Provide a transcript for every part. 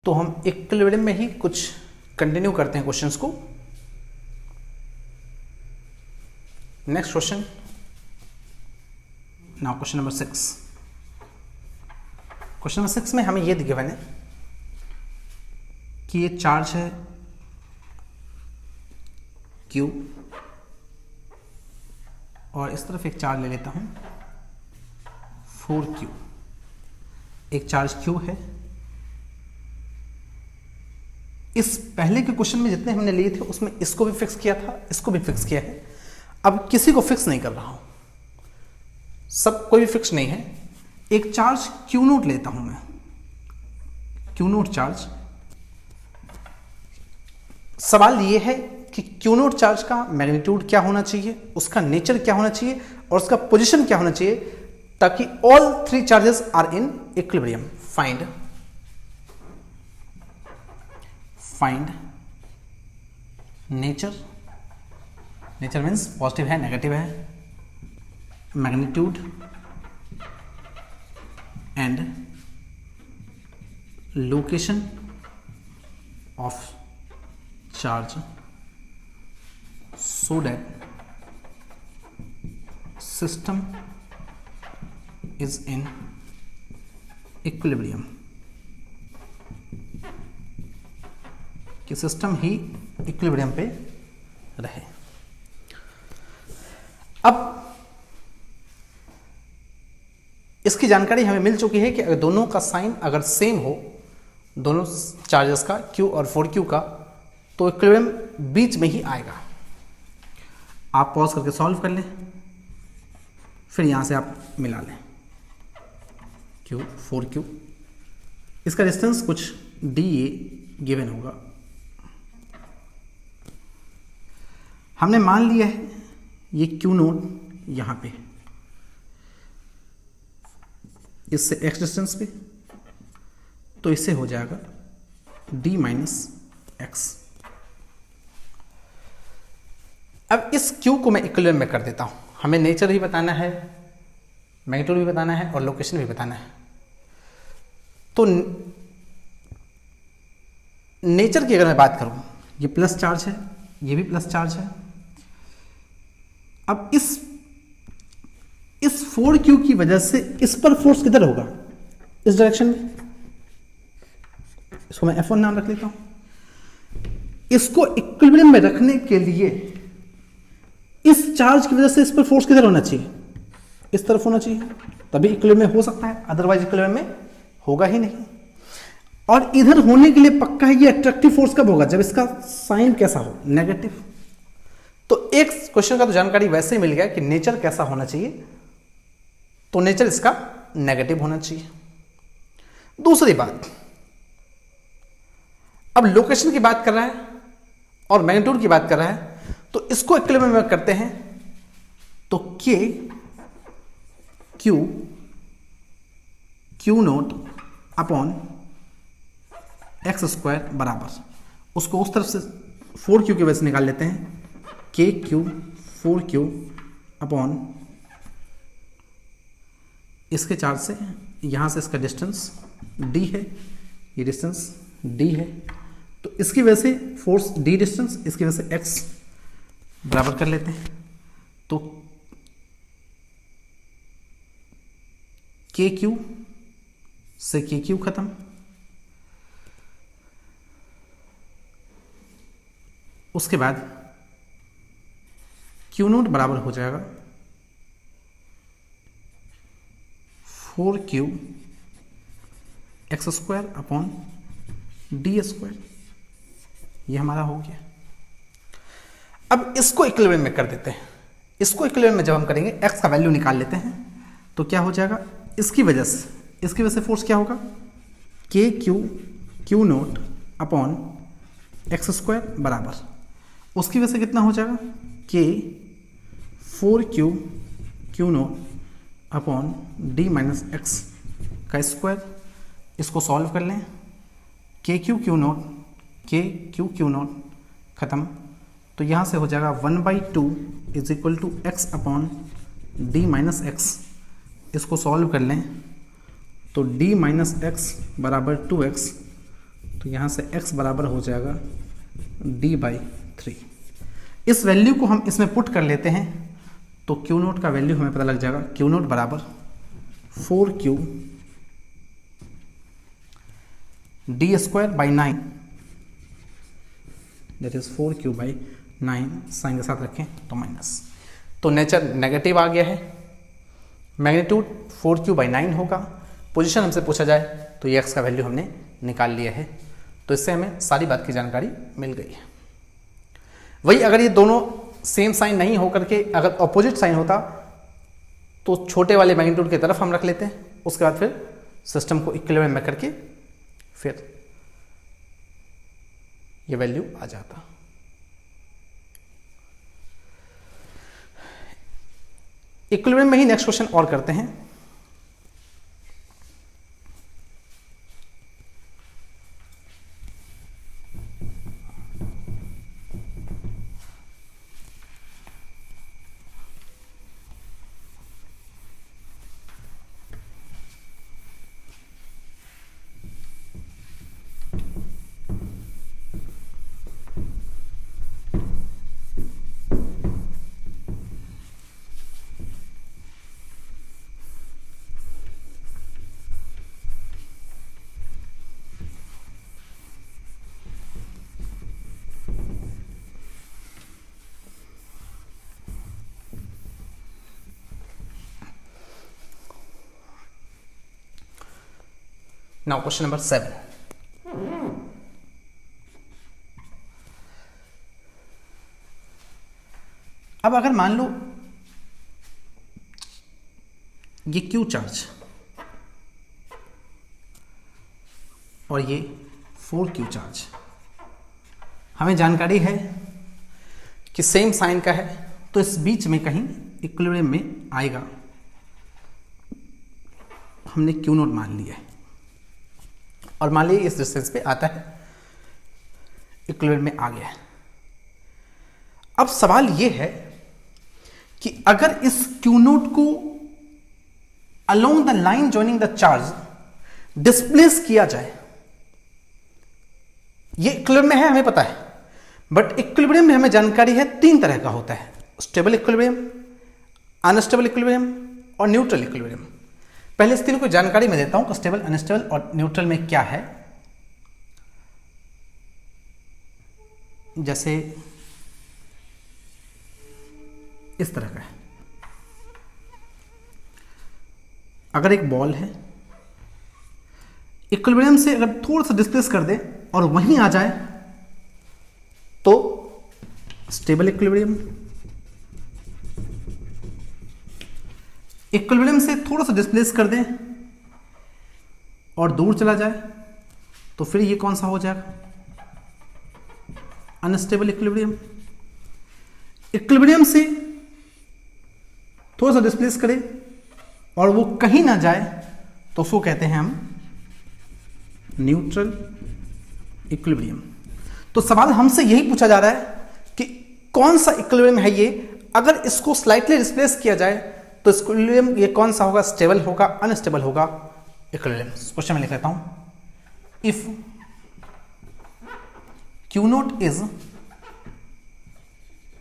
तो हम इक्विलिब्रियम में ही कुछ कंटिन्यू करते हैं क्वेश्चंस को। Next question, now question number 6। Question number 6 में हमें ये गिवन है कि ये चार्ज है Q और इस तरफ एक चार्ज ले लेता हूं 4Q। एक चार्ज Q है। इस पहले के क्वेश्चन में जितने हमने लिए थे उसमें इसको भी फिक्स किया था, इसको भी फिक्स किया है। अब किसी को फिक्स नहीं कर रहा हूं, सब कोई भी फिक्स नहीं है। एक चार्ज Q नोट लेता हूं मैं, Q नोट चार्ज। सवाल ये है कि Q नोट चार्ज का मैग्नीट्यूड क्या होना चाहिए, उसका नेचर क्या होना चाहिए और उसका पोजीशन क्या होना चाहिए, ताकि all three charges are in equilibrium. Find nature means positive है नेगेटिव है, magnitude and location of charge so that system is in equilibrium, कि सिस्टम ही इक्विलिब्रियम पे रहे। अब इसकी जानकारी हमें मिल चुकी है कि अगर दोनों का साइन अगर सेम हो, दोनों चार्जेस का Q और 4Q का, तो इक्विलिब्रियम बीच में ही आएगा। आप पॉज करके सॉल्व कर लें, फिर यहां से आप मिला लें Q 4Q। इसका डिस्टेंस कुछ DA गिवन होगा। हमने मान लिया है ये Q नोट यहां पे, इससे X डिस्टेंस पे, तो इससे हो जाएगा D माइनस X। अब इस Q को मैं इक्विलिब्रियम में कर देता हूं। हमें नेचर भी बताना है, मैग्नीट्यूड भी बताना है और लोकेशन भी बताना है। तो नेचर की अगर मैं बात करूं, ये प्लस चार्ज है, ये भी प्लस चार्ज है। अब इस 4Q की वजह से इस पर फोर्स किधर होगा, इस डायरेक्शन में। इसको मैं F1 नाम रख लेता हूं। इसको इक्विलिब्रियम में रखने के लिए इस चार्ज की वजह से इस पर फोर्स किधर होना चाहिए, इस तरफ होना चाहिए, तभी इक्विलिब्रियम में हो सकता है, अदरवाइज इक्विलिब्रियम में होगा ही नहीं। और इधर होने के लिए पक्का है ये अट्रैक्टिव फोर्स कब होगा, जब इसका साइन कैसा हो, नेगेटिव। तो एक क्वेश्चन का तो जानकारी वैसे ही मिल गया कि नेचर कैसा होना चाहिए, तो नेचर इसका नेगेटिव होना चाहिए। दूसरी बात, अब लोकेशन की बात कर रहा है और मैग्नीट्यूड की बात कर रहा है, तो इसको इक्विलिब्रियम में करते हैं तो Q naught upon X square बराबर, उसको उस तरफ से 4Q की वजह से निकाल लेते हैं, KQ 4Q अपॉन इसके चार्ज से यहां से इसका डिस्टेंस D है, ये डिस्टेंस D है, तो इसकी वजह से फोर्स D डिस्टेंस, इसकी वजह से X बराबर कर लेते हैं। तो KQ से KQ खत्म, उसके बाद Q नोट बराबर हो जाएगा 4Q X square upon D square. ये हमारा हो गया। अब इसको इक्विलिब्रियम में कर देते हैं। इसको इक्विलिब्रियम में जब हम करेंगे, X का वैल्यू निकाल लेते हैं, तो क्या हो जाएगा, इसकी वजह से फोर्स क्या होगा, Q naught upon X square बराबर, उसकी वजह से कितना हो जाएगा, K 4Q naught upon D minus X का स्क्वायर। इसको सॉल्व कर लें, KQ नोट खत्म, तो यहां से हो जाएगा 1/2 is equal to X upon D minus X। इसको सॉल्व कर लें तो d माइनस एक्स बराबर 2x, तो यहाँ से x बराबर हो जाएगा d/3। इस वैल्यू को हम इसमें पुट कर लेते हैं तो क्यू नोट का वैल्यू हमें पता लग जाएगा। क्यू नोट बराबर 4q d²/9, that is 4q/9। Sign के साथ रखें तो माइनस, तो नेचर नेगेटिव आ गया है। मैग्नीट्यूड 4q/9 होगा। पोजीशन हमसे पूछा जाए तो ये x का वैल्यू हमने निकाल लिया है। तो इससे हमें सारी बात की जानकारी मिल गई है। वही अगर ये दोनों सेम साइन नहीं होकर के अगर ऑपोजिट साइन होता तो छोटे वाले मैग्नीट्यूड की तरफ हम रख लेते हैं, उसके बाद फिर सिस्टम को इक्विलिब्रियम में करके फिर ये वैल्यू आ जाता। इक्विलिब्रियम में ही नेक्स्ट क्वेश्चन और करते हैं। Now question number 7. अब अगर मान लो ये Q चार्ज और ये 4Q चार्ज, हमें जानकारी है कि सेम साइन का है तो इस बीच में कहीं इक्विलिब्रियम में आएगा। हमने Q नोट मान लिया है और मान लीजिए इस डिस्टेंस पे आता है, इक्विलिब्रियम में आ गया है। अब सवाल यह है कि अगर इस Q नोट को along the line joining the charge displace किया जाए, ये इक्विलिब्रियम में है हमें पता है, बट इक्विलिब्रियम में हमें जानकारी है 3 तरह का होता है: स्टेबल इक्विलिब्रियम, अनस्टेबल इक्विलिब्रियम और न्यूट्रल इक्विलिब्रियम। पहले इस तीनों को जानकारी में देता हूं कि स्टेबल, अनस्टेबल और न्यूट्रल में क्या है। जैसे इस तरह का है, अगर एक बॉल है, इक्विलिब्रियम से अगर थोड़ा सा डिस्प्लेस कर दे और वहीं आ जाए तो स्टेबल इक्विलिब्रियम, इक्विलिब्रियम से थोड़ा सा डिस्प्लेस कर दें और दूर चला जाए तो फिर ये कौन सा हो जाएगा? Unstable equilibrium. इक्विलिब्रियम से थोड़ा सा डिस्प्लेस करें और वो कहीं ना जाए तो उसको कहते हैं हम न्यूट्रल इक्विलिब्रियम। तो सवाल हमसे यही पूछा जा रहा है कि कौन सा इक्विलिब्रियम है ये, अगर इसको स्लाइटली डिस्प्लेस किया जाए तो इक्विलिब्रियम ये कौन सा होगा? स्टेबल होगा, अनस्टेबल होगा इक्विलिब्रियम। क्वेश्चन में लिख लेता हूं, if Q naught is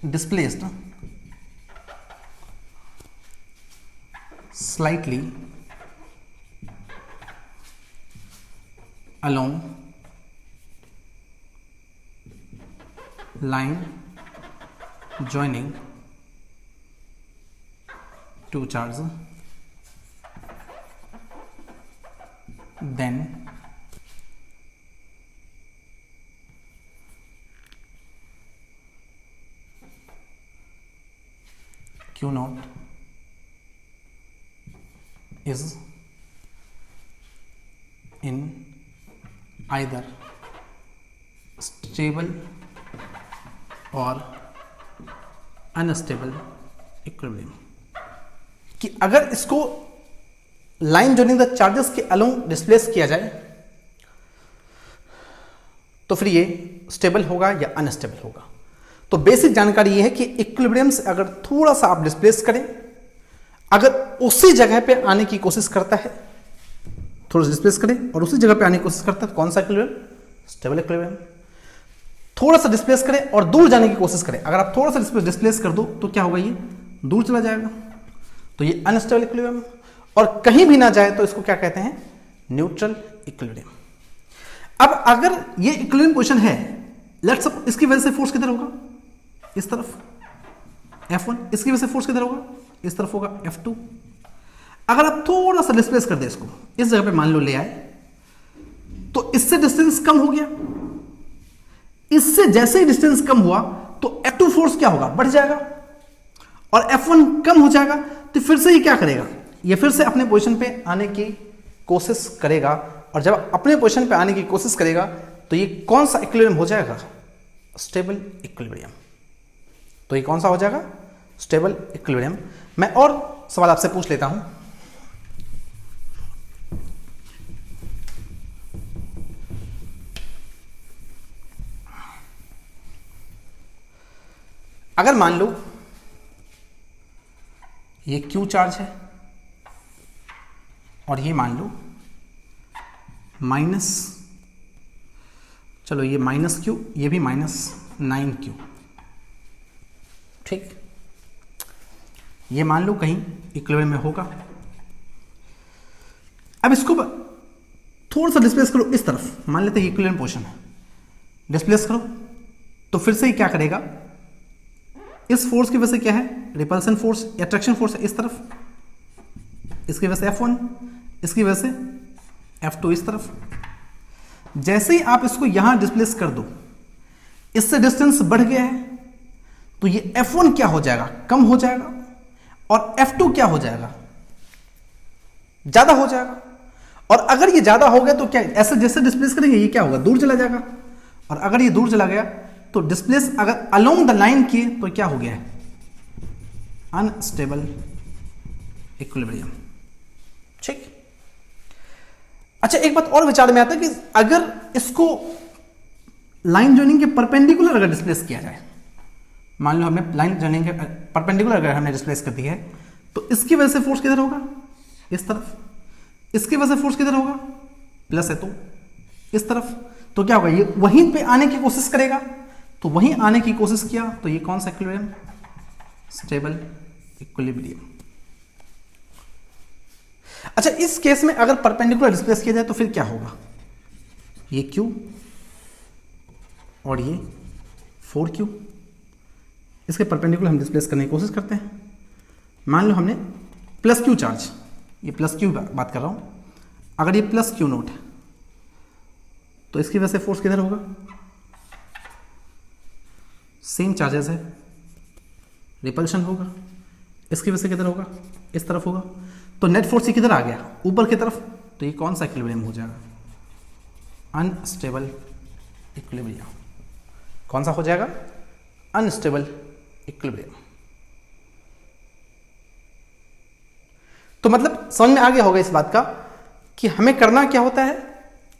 displaced slightly along line joining two charges, then Q naught is in either stable or unstable equilibrium। कि अगर इसको लाइन जॉइनिंग द चार्जेस के अलोंग डिस्प्लेस किया जाए तो फिर ये स्टेबल होगा या अनस्टेबल होगा। तो बेसिक जानकारी ये है कि इक्विलिब्रियम से अगर थोड़ा सा आप डिस्प्लेस करें, अगर उसी जगह पे आने की कोशिश करता है, थोड़ा सा डिस्प्लेस करें और उसी जगह पे आने की कोशिश करता है, तो कौन सा इक्विलिब्रियम? Stable equilibrium. थोड़ा सा डिस्प्लेस करें और दूर जाने की कोशिश करें, अगर आप थोड़ा सा डिस्प्लेस कर दो तो क्या होगा, ये दूर चला जाएगा, तो ये अनस्टेबल इक्विलिब्रियम। और कहीं भी ना जाए तो इसको क्या कहते हैं, न्यूट्रल इक्विलिब्रियम। अब अगर ये इक्विलिब्रियम पोजीशन है, लेट्स सपोज इसकी वजह से फोर्स किधर होगा, इस तरफ F1, इसकी वजह से फोर्स किधर होगा, इस तरफ होगा F2। अगर आप थोड़ा सा डिस्प्लेस कर दे इसको, इस जगह पे मान लो ले आए, तो इससे डिस्टेंस कम हो गया, इससे जैसे ही डिस्टेंस कम हुआ तो F2 फोर्स क्या होगा, बढ़ जाएगा, और F1 कम हो जाएगा, तो फिर से ये क्या करेगा, ये फिर से अपने पोजीशन पे आने की कोशिश करेगा। और जब अपने पोजीशन पे आने की कोशिश करेगा तो ये कौन सा इक्विलिब्रियम हो जाएगा, स्टेबल इक्विलिब्रियम। तो ये कौन सा हो जाएगा, स्टेबल इक्विलिब्रियम। मैं और सवाल आपसे पूछ लेता हूं, अगर मान लो ये Q चार्ज है और ये मान लो माइनस, चलो ये -Q, ये भी -9Q, ठीक, ये मान लो कहीं इक्विलिब्रियम में होगा। अब इसको थोड़ा सा डिस्प्लेस करो इस तरफ, मान लेते हैं इक्विलिब्रियम पोजीशन है, डिस्प्लेस करो तो फिर से ये क्या करेगा, इस फोर्स की वजह से क्या है, रिपल्सन फोर्स, अट्रैक्शन फोर्स है इस तरफ, इसकी वजह से F1, इसकी वजह से F2 इस तरफ। जैसे ही आप इसको यहां डिस्प्लेस कर दो, इससे डिस्टेंस बढ़ गया है, तो ये F1 क्या हो जाएगा, कम हो जाएगा, और F2 क्या हो जाएगा, ज्यादा हो जाएगा। और अगर ये ज्यादा हो गया तो क्या, ऐसे जैसे डिस्प्लेस करेंगे ये क्या होगा, दूर चला जाएगा, और अगर ये दूर चला गया तो डिस्प्लेस अगर अलोंग द लाइन किए तो क्या हो गया है, अनस्टेबल इक्विलिब्रियम, ठीक। अच्छा, एक बात और विचार में आता है कि अगर इसको लाइन जॉइनिंग के परपेंडिकुलर अगर डिस्प्लेस किया जाए, मान लो हमने लाइन जॉइनिंग के परपेंडिकुलर अगर हमने डिस्प्लेस कर दी है, तो इसकी वजह से फोर्स किधर होगा, इस तरफ, इसकी वजह से फोर्स किधर होगा, प्लस है तो इस तरफ, तो क्या होगा, ये वहीं पे आने की कोशिश करेगा, तो वहीं आने की कोशिश किया, तो ये कौन सा इक्विलिब्रियम, स्टेबल इक्विलिब्रियम। अच्छा, इस केस में अगर परपेंडिकुलर डिस्प्लेस किया जाए तो फिर क्या होगा, ये Q और ये 4Q, इसके परपेंडिकुलर हम डिस्प्लेस करने की कोशिश करते हैं। मान लो हमने प्लस Q चार्ज, ये प्लस Q बात कर रहा हूं, अगर ये प्लस Q नोट है तो इसकी वजह से फोर्स किधर होगा, सेम चार्जेस है, रिपल्शन होगा, इसकी वजह से किधर होगा, इस तरफ होगा, तो नेट फोर्स ही किधर आ गया, ऊपर की तरफ, तो ये कौन सा इक्विलिब्रियम हो जाएगा, अनस्टेबल इक्विलिब्रियम। कौन सा हो जाएगा, अनस्टेबल इक्विलिब्रियम। तो मतलब समझ में आ गया होगा इस बात का कि हमें करना क्या होता है,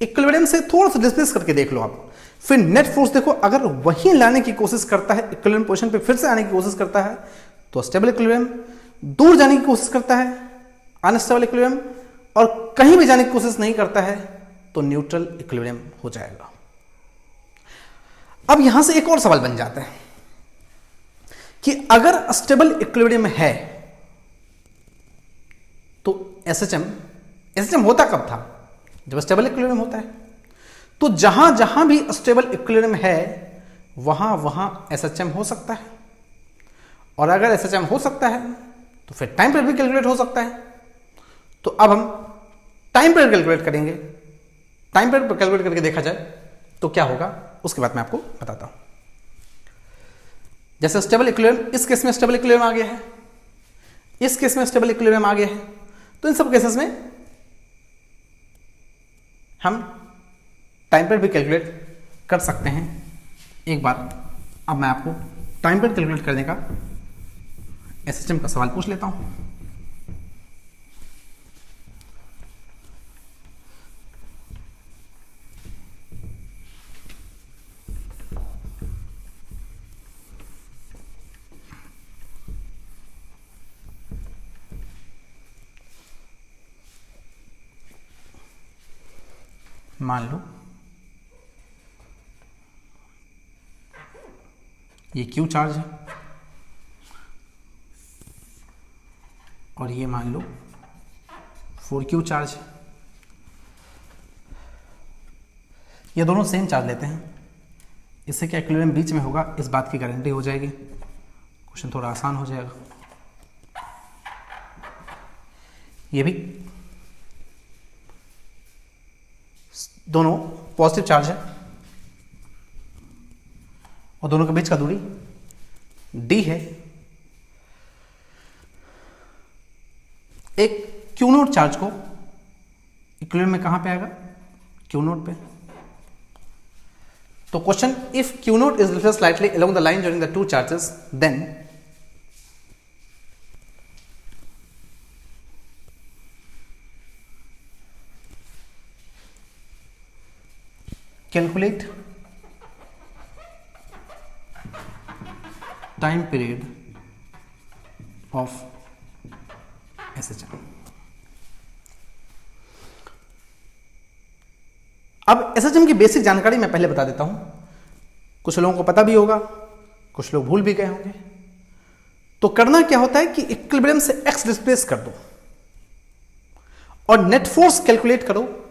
इक्विलिब्रियम से थोड़ा सा डिस्प्लेस करके देख लो आप, फिर नेट फोर्स देखो, अगर वहीं लाने की कोशिश करता है, इक्विलिब्रियम पोजीशन पे फिर से आने की कोशिश करता है तो स्टेबल इक्विलिब्रियम, दूर जाने की कोशिश करता है अनस्टेबल इक्विलिब्रियम, और कहीं भी जाने की कोशिश नहीं करता है तो न्यूट्रल इक्विलिब्रियम हो जाएगा। अब यहां से एक और सवाल बन जाता है कि अगर स्टेबल इक्विलिब्रियम है तो एसएचएम होता कब था, जब स्टेबल इक्विलिब्रियम होता है। तो जहां जहां भी स्टेबल इक्विलिब्रियम है वहां वहां एसएचएम हो सकता है, और अगर एसएचएम हो सकता है तो फिर टाइम पीरियड भी कैलकुलेट हो सकता है। तो अब हम टाइम पीरियड कैलकुलेट करेंगे, टाइम पीरियड कैलकुलेट करके देखा जाए तो क्या होगा, उसके बाद मैं आपको बताता हूं। जैसे स्टेबल इक्विलिब्रियम, इस केस में स्टेबल इक्विलिब्रियम आ गया है, इस केस में स्टेबल इक्विलिब्रियम आ गया है, तो इन सब केसेस में हम टाइम पीरियड भी कैलकुलेट कर सकते हैं। एक बार अब मैं आपको टाइम पीरियड कैलकुलेट करने का एसएचएम का सवाल पूछ लेता हूं। मान लो ये क्यू चार्ज है और ये मान लो 4Q चार्ज है। ये दोनों सेम चार्ज लेते हैं, इससे क्या इक्विलिब्रियम बीच में होगा इस बात की गारंटी हो जाएगी। क्वेश्चन थोड़ा आसान हो जाएगा। ये भी दोनों पॉजिटिव चार्ज है और दोनों के बीच का दूरी d है। एक Q नोट चार्ज को इक्विलिब्रियम में कहां पे आएगा? Q नोट पे। तो question, if Q naught is lifted slightly along the line during the two charges, then calculate time period of SHM। अब SHM की बेसिक जानकारी मैं पहले बता देता हूं, कुछ लोगों को पता भी होगा, कुछ लोग भूल भी गए होंगे। तो करना क्या होता है कि इक्विलिब्रियम से x डिस्प्लेस कर दो और नेट फोर्स कैलकुलेट करो।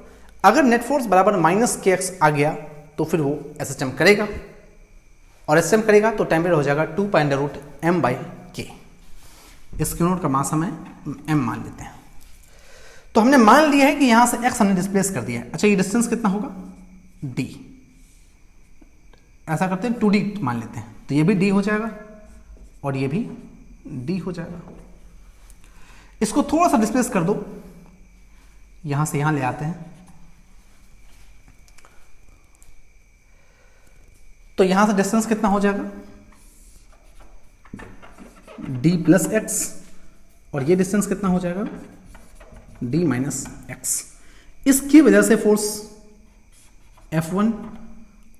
अगर नेट फोर्स बराबर -kx आ गया तो फिर वो SHM करेगा, और SHM करेगा तो टाइम पीरियड हो जाएगा 2π√m/k। इस Q नोट का मास हमें m मान लेते हैं। तो हमने मान लिया है कि यहां से x हमने डिस्प्लेस कर दिया है। अच्छा, ये डिस्टेंस कितना होगा? d। ऐसा करते हैं 2d मान लेते हैं, तो ये भी d हो जाएगा और ये भी d हो जाएगा। इसको थोड़ा सा डिस्प्लेस कर दो, यहां से यहां ले आते हैं, तो यहां से डिस्टेंस कितना हो जाएगा? d + x, और ये डिस्टेंस कितना हो जाएगा? d - x। इसकी वजह से फोर्स F1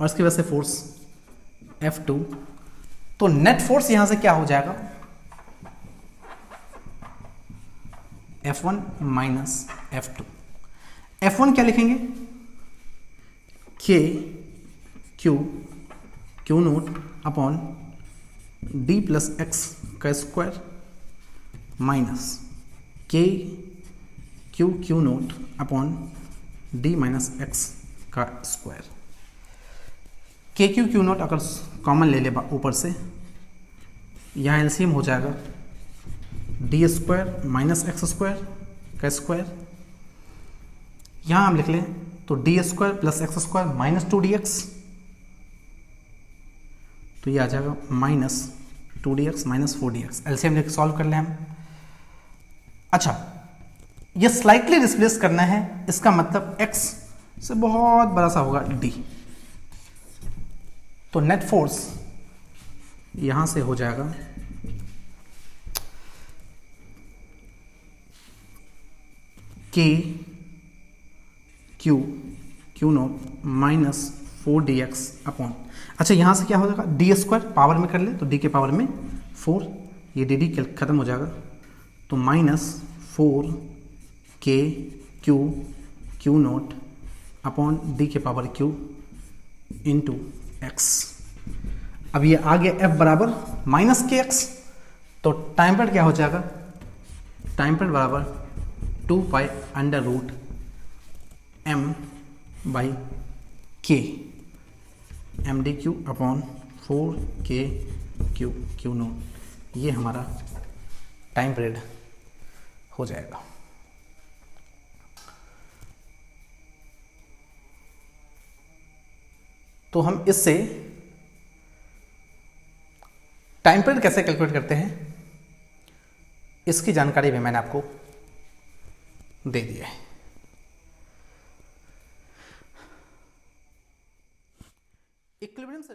और इसकी वजह से फोर्स F2। तो नेट फोर्स यहां से क्या हो जाएगा? F1 - F2। F1 क्या लिखेंगे? Q naught upon d + x का square minus Q naught upon d - x का स्क्वायर। Q नोट अगर कॉमन ले ले ऊपर से, यहाँ एलसीएम हो जाएगा d² - x² का स्क्वायर। यहाँ हम लिख लें तो d² + x² - 2dx, तो ये आ जाएगा -2dx - 4dx। एलसीएम लेके सॉल्व कर लें हम। अच्छा, ये स्लाइटली डिस्प्लेस करना है, इसका मतलब x से बहुत बड़ा सा होगा d। तो नेट फोर्स यहां से हो जाएगा Q नोट - 4dx अपॉन, अच्छा यहां से क्या हो जाएगा? d² पावर में कर ले तो d के पावर में 4, ये dd खत्म हो जाएगा, तो -4Q नोट अपॉन d के पावर q इंटू x। अब ये आ गया F बराबर -kx, तो टाइम पीरियड क्या हो जाएगा? टाइम पीरियड बराबर 2π√m/k mdq upon 4Q note. ये हमारा टाइम पीरियड हो जाएगा। तो हम इससे टाइम पीरियड कैसे कैलकुलेट करते हैं, इसकी जानकारी भी मैंने आपको दे दिया है। इक्विलिब्रियम से